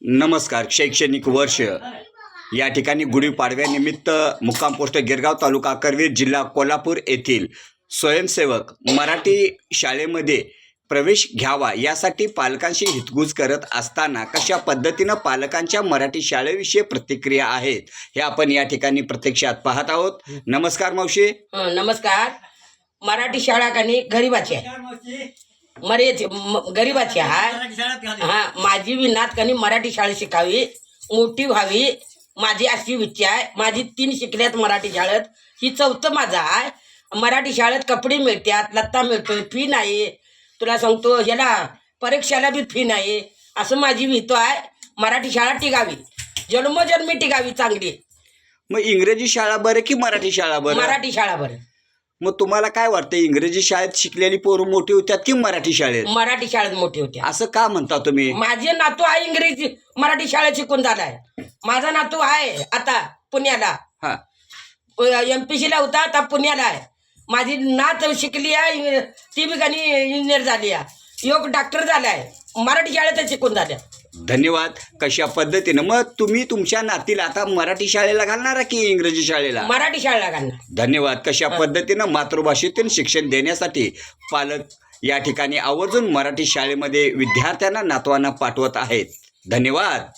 नमस्कार. शैक्षणिक वर्ष या ठिकाणी गुढीपाडव्यानिमित्त मुक्काम पोस्ट गिरगाव तालुका करवीर जिल्हा कोल्हापूर येथील स्वयंसेवक मराठी शाळेमध्ये प्रवेश घ्यावा यासाठी पालकांशी हितगुज करत असताना कशा पद्धतीनं पालकांच्या मराठी शाळेविषयी प्रतिक्रिया आहेत हे आपण या ठिकाणी प्रत्यक्षात पाहत आहोत. नमस्कार मावशी. नमस्कार. मराठी शाळा कनी गरीबाची आहे, गरीबाची आहे. हा, माझी बी नात कनी मराठी शाळेत शिकावी, मोठी व्हावी, माझी अशी इच्छा आहे. माझी 3 शिकल्यात मराठी शाळेत, ही 4थं माझं आहे. मराठी शाळेत कपडे मिळतात, लत्ता मिळतोय, फी नाही. तुला सांगतो ह्याला परीक्षेला बी फी नाही. असं माझी वितो आहे. मराठी शाळा टिकावी, जन्मोजन्मी टिकावी चांगली. मग इंग्रजी शाळा बरं की मराठी शाळा बरं? मराठी शाळा बरं. मग तुम्हाला काय वाटतं, इंग्रजी शाळेत शिकलेली पोरं मोठी होत्यात की मराठी शाळेत? मराठी शाळेत मोठी होती. असं का म्हणता तुम्ही? माझे नातू आहे इंग्रजी मराठी शाळेत शिकून झालाय. माझा नातू आहे आता पुण्याला, हा, MPC ला होता, आता पुण्याला आहे. माझी नात शिकली आहे, ती बी काही इंजिनियर झाली आहे, योग डॉक्टर झालाय, मराठी शाळेत शिकून झाल्या. धन्यवाद. कशा पद्धतीनं मग तुम्ही तुमच्या नातीला आता मराठी शाळेला घालणार की इंग्रजी शाळेला? मराठी शाळेला घालणार. धन्यवाद. कशा पद्धतीनं मातृभाषेतून शिक्षण देण्यासाठी पालक या ठिकाणी आवर्जून मराठी शाळेमध्ये विद्यार्थ्यांना नातवांना पाठवत आहेत. धन्यवाद.